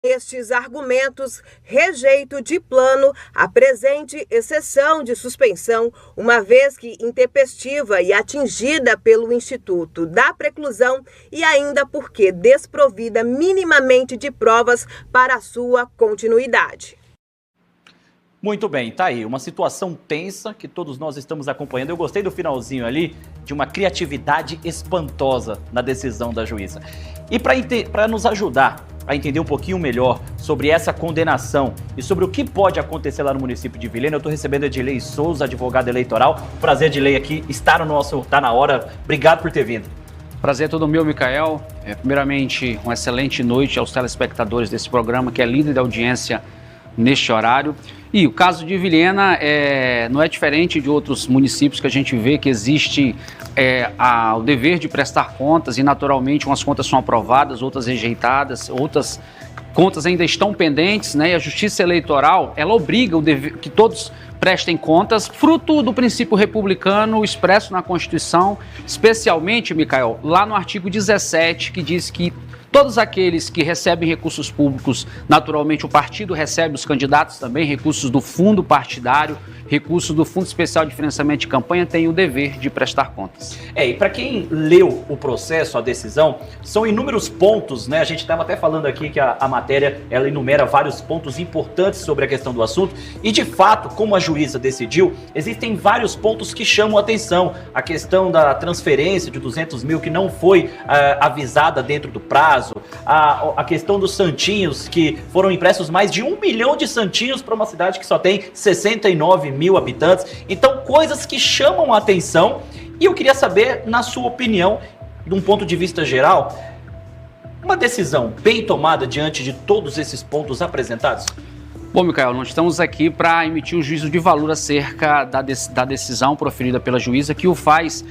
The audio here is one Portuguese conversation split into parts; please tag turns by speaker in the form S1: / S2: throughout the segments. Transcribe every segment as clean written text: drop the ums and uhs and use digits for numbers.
S1: Estes argumentos, rejeito de plano a presente exceção de suspensão, uma vez que intempestiva e atingida pelo Instituto da Preclusão e ainda porque desprovida minimamente de provas para a sua continuidade.
S2: Muito bem, tá aí, uma situação tensa que todos nós estamos acompanhando. Eu gostei do finalzinho ali, de uma criatividade espantosa na decisão da juíza. E para nos ajudar a entender um pouquinho melhor sobre essa condenação e sobre o que pode acontecer lá no município de Vilhena, eu estou recebendo Edilei Souza, advogado eleitoral. Prazer, Edilei, aqui, está no nosso Tá Na Hora. Obrigado por ter vindo.
S3: Prazer é todo meu, Micael. Primeiramente, uma excelente noite aos telespectadores desse programa, que é líder de audiência neste horário. E o caso de Vilhena não é diferente de outros municípios que a gente vê que existe o dever de prestar contas e, naturalmente, umas contas são aprovadas, outras rejeitadas, outras contas ainda estão pendentes, né? E a Justiça Eleitoral, ela obriga que todos prestem contas, fruto do princípio republicano expresso na Constituição, especialmente, Micael, lá no artigo 17, que diz que todos aqueles que recebem recursos públicos, naturalmente o partido recebe, os candidatos também, recursos do fundo partidário, recursos do Fundo Especial de Financiamento de Campanha, têm o dever de prestar contas.
S2: E para quem leu o processo, a decisão, são inúmeros pontos, né? A gente estava até falando aqui que a matéria, ela enumera vários pontos importantes sobre a questão do assunto e, de fato, como a juíza decidiu, existem vários pontos que chamam a atenção. A questão da transferência de 200 mil que não foi avisada dentro do prazo, a questão dos santinhos, que foram impressos mais de 1 milhão de santinhos para uma cidade que só tem 69 mil habitantes. Então, coisas que chamam a atenção. E eu queria saber, na sua opinião, de um ponto de vista geral, uma decisão bem tomada diante de todos esses pontos apresentados?
S3: Bom, Micael, nós estamos aqui para emitir um juízo de valor acerca da decisão proferida pela juíza, que o faz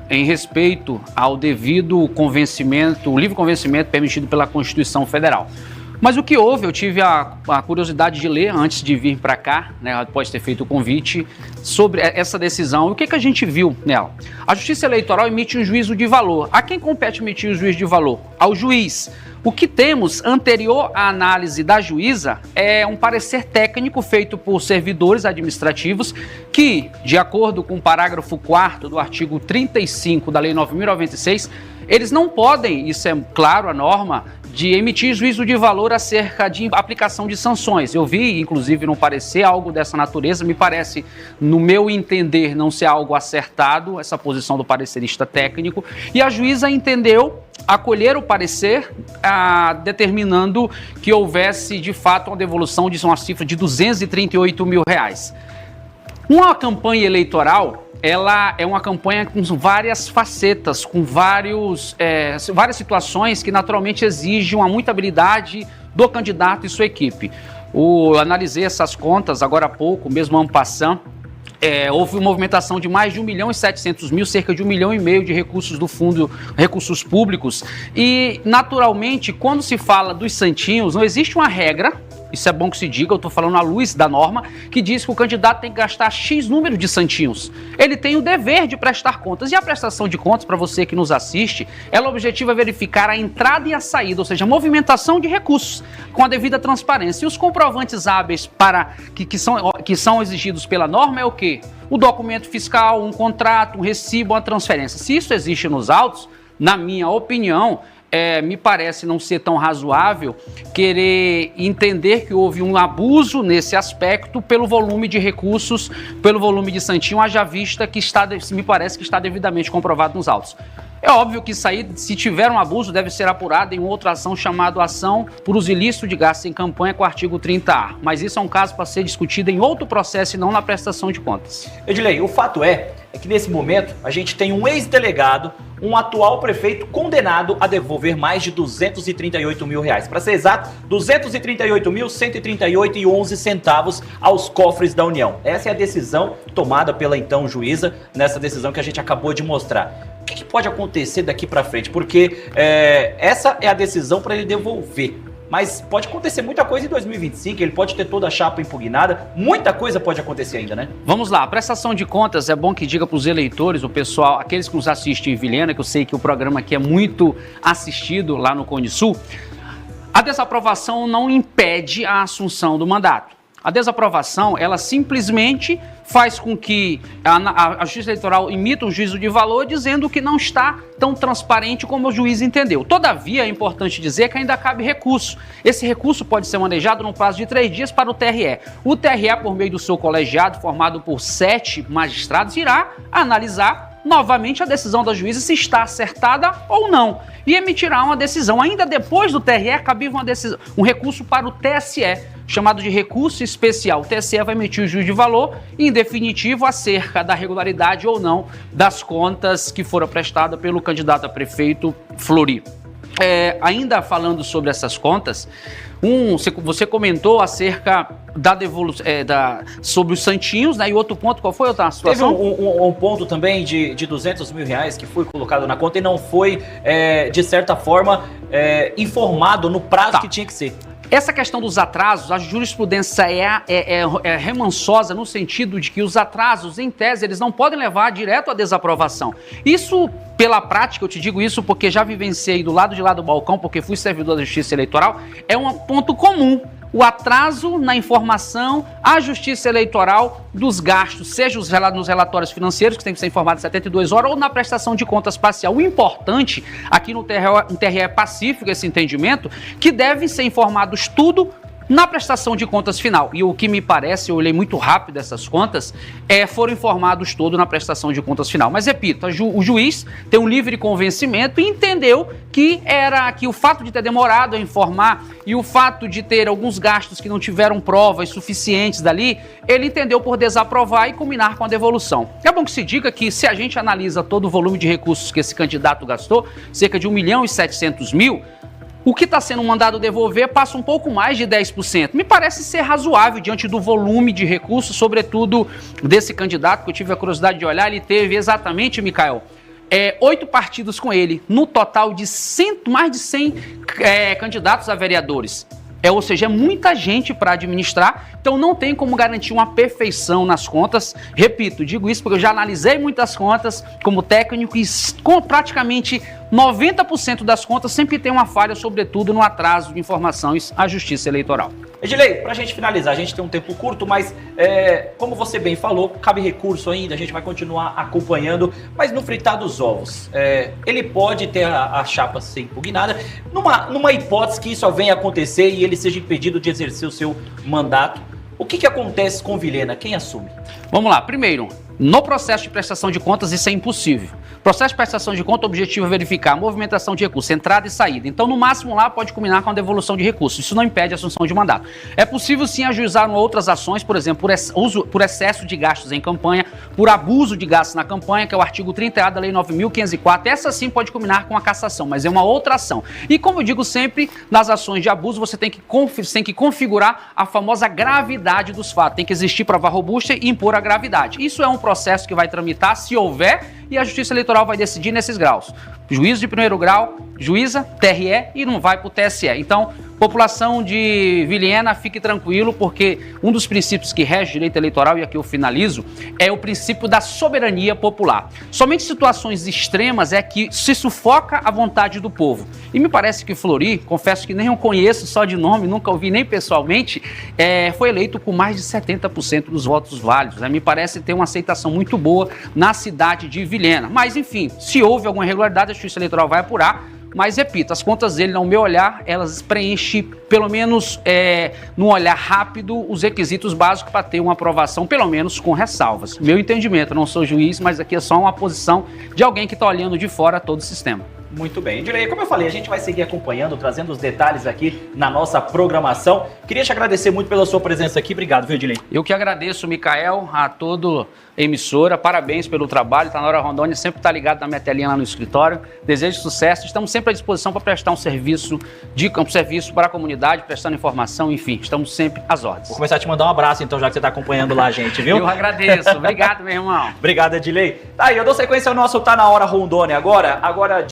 S3: em respeito ao devido convencimento, o livre convencimento permitido pela Constituição Federal. Mas o que houve, eu tive a curiosidade de ler antes de vir para cá, né, após ter feito o convite, sobre essa decisão. E o que a gente viu nela? A Justiça Eleitoral emite um juízo de valor. A quem compete emitir o juízo de valor? Ao juiz. O que temos anterior à análise da juíza é um parecer técnico feito por servidores administrativos que, de acordo com o parágrafo 4º do artigo 35 da Lei 9.096, eles não podem, isso é claro a norma, de emitir juízo de valor acerca de aplicação de sanções. Eu vi, inclusive, no parecer algo dessa natureza, me parece, no meu entender, não ser algo acertado, essa posição do parecerista técnico, e a juíza entendeu acolher o parecer, determinando que houvesse, de fato, uma devolução de uma cifra de R$238 mil. Uma campanha eleitoral, ela é uma campanha com várias facetas, com várias situações que naturalmente exigem muita habilidade do candidato e sua equipe. Eu analisei essas contas agora há pouco, mesmo en passant. Houve uma movimentação de mais de 1.700.000, cerca de 1,5 milhão de recursos do fundo, recursos públicos. E, naturalmente, quando se fala dos santinhos, não existe uma regra, isso é bom que se diga, eu estou falando à luz da norma, que diz que o candidato tem que gastar X número de santinhos. Ele tem o dever de prestar contas. E a prestação de contas, para você que nos assiste, ela objetiva verificar a entrada e a saída, ou seja, a movimentação de recursos com a devida transparência. E os comprovantes hábeis que são exigidos pela norma é o quê? O documento fiscal, um contrato, um recibo, uma transferência. Se isso existe nos autos, na minha opinião, me parece não ser tão razoável querer entender que houve um abuso nesse aspecto pelo volume de recursos, pelo volume de santinho, haja vista que me parece que está devidamente comprovado nos autos. É óbvio que isso aí, se tiver um abuso, deve ser apurado em outra ação chamada ação por uso ilícito de gastos em campanha com o artigo 30A. Mas isso é um caso para ser discutido em outro processo e não na prestação de contas.
S2: Edilei, o fato é que nesse momento a gente tem um ex-delegado, um atual prefeito condenado a devolver mais de R$238 mil. Para ser exato, R$238.138,11 aos cofres da União. Essa é a decisão tomada pela então juíza, nessa decisão que a gente acabou de mostrar. O que pode acontecer daqui para frente? Porque essa é a decisão para ele devolver. Mas pode acontecer muita coisa em 2025, ele pode ter toda a chapa impugnada, muita coisa pode acontecer ainda, né?
S3: Vamos lá, a prestação de contas é bom que diga para os eleitores, o pessoal, aqueles que nos assistem em Vilhena, que eu sei que o programa aqui é muito assistido lá no Cone Sul. A desaprovação não impede a assunção do mandato. A desaprovação, ela simplesmente faz com que a Justiça Eleitoral emita um juízo de valor dizendo que não está tão transparente como o juiz entendeu. Todavia, é importante dizer que ainda cabe recurso. Esse recurso pode ser manejado no prazo de 3 dias para o TRE. O TRE, por meio do seu colegiado, formado por 7 magistrados, irá analisar novamente a decisão da juíza se está acertada ou não e emitirá uma decisão. Ainda depois do TRE, cabia um recurso para o TSE, chamado de recurso especial. O TSE vai emitir o juízo de valor e, em definitivo, acerca da regularidade ou não das contas que foram prestadas pelo candidato a prefeito Fleury. Ainda falando sobre essas contas, você comentou acerca da devolução, sobre os santinhos, né? E outro ponto, qual foi a outra situação?
S2: Teve um ponto também de R$200 mil que foi colocado na conta e não foi, de certa forma, informado no prazo que tinha que ser.
S3: Essa questão dos atrasos, a jurisprudência é remansosa no sentido de que os atrasos, em tese, eles não podem levar direto à desaprovação. Isso, pela prática, eu te digo isso porque já vivenciei do lado de lá do balcão, porque fui servidor da Justiça Eleitoral, é um ponto comum. O atraso na informação à Justiça Eleitoral dos gastos, seja nos relatórios financeiros, que tem que ser informado em 72 horas, ou na prestação de contas parcial. O importante, aqui no TRE é pacífico esse entendimento, que devem ser informados tudo na prestação de contas final. E o que me parece, eu olhei muito rápido essas contas, foram informados todos na prestação de contas final. Mas repito, o juiz tem um livre convencimento e entendeu que o fato de ter demorado a informar e o fato de ter alguns gastos que não tiveram provas suficientes dali, ele entendeu por desaprovar e combinar com a devolução. É bom que se diga que se a gente analisa todo o volume de recursos que esse candidato gastou, cerca de 1.700.000, o que está sendo mandado devolver passa um pouco mais de 10%. Me parece ser razoável diante do volume de recursos, sobretudo desse candidato, que eu tive a curiosidade de olhar. Ele teve exatamente, Micael, 8 partidos com ele, no total de mais de 100 candidatos a vereadores. Ou seja, é muita gente para administrar, então não tem como garantir uma perfeição nas contas. Repito, digo isso porque eu já analisei muitas contas como técnico e com praticamente 90% das contas sempre tem uma falha, sobretudo no atraso de informações à Justiça Eleitoral.
S2: Edilei, para a gente finalizar, a gente tem um tempo curto, mas como você bem falou, cabe recurso ainda, a gente vai continuar acompanhando, mas no fritar dos ovos, ele pode ter a chapa ser impugnada, numa hipótese que isso venha a acontecer e ele seja impedido de exercer o seu mandato. O que acontece com Vilhena? Quem assume?
S3: Vamos lá, primeiro, no processo de prestação de contas isso é impossível. Processo de prestação de conta, o objetivo é verificar a movimentação de recursos, entrada e saída. Então, no máximo lá, pode culminar com a devolução de recursos. Isso não impede a assunção de mandato. É possível, sim, ajuizar outras ações, por exemplo, por excesso de gastos em campanha, por abuso de gastos na campanha, que é o artigo 30A da Lei 9.504. Essa, sim, pode culminar com a cassação, mas é uma outra ação. E, como eu digo sempre, nas ações de abuso, você tem que configurar a famosa gravidade dos fatos. Tem que existir prova robusta e impor a gravidade. Isso é um processo que vai tramitar, se houver, e a Justiça Eleitoral vai decidir nesses graus. Juízo de primeiro grau, juíza, TRE e não vai para o TSE. Então, população de Vilhena, fique tranquilo, porque um dos princípios que rege o direito eleitoral, e aqui eu finalizo, é o princípio da soberania popular. Somente situações extremas é que se sufoca a vontade do povo. E me parece que Fleury, confesso que nem eu conheço só de nome, nunca ouvi nem pessoalmente, foi eleito com mais de 70% dos votos válidos. Me parece ter uma aceitação muito boa na cidade de Vilhena. Mas, enfim, se houve alguma irregularidade, a Justiça Eleitoral vai apurar. Mas, repito, as contas dele, no meu olhar, elas preenchem, pelo menos num olhar rápido, os requisitos básicos para ter uma aprovação, pelo menos com ressalvas. Meu entendimento, não sou juiz, mas aqui é só uma posição de alguém que está olhando de fora todo o sistema.
S2: Muito bem. Edilei, como eu falei, a gente vai seguir acompanhando, trazendo os detalhes aqui na nossa programação. Queria te agradecer muito pela sua presença aqui. Obrigado, viu, Edilei?
S3: Eu que agradeço, Micael, a toda a emissora. Parabéns pelo trabalho. Itanora Rondônia sempre está ligado na minha telinha lá no escritório. Desejo sucesso. Estamos sempre à disposição para prestar um serviço para a comunidade, prestando informação, enfim, estamos sempre às ordens.
S2: Vou começar a te mandar um abraço, então, já que você está acompanhando lá a gente, viu?
S3: Eu agradeço. Obrigado, meu irmão.
S2: Obrigado, Edilei. Tá aí, eu dou sequência ao nosso Tá Na Hora Rondônia agora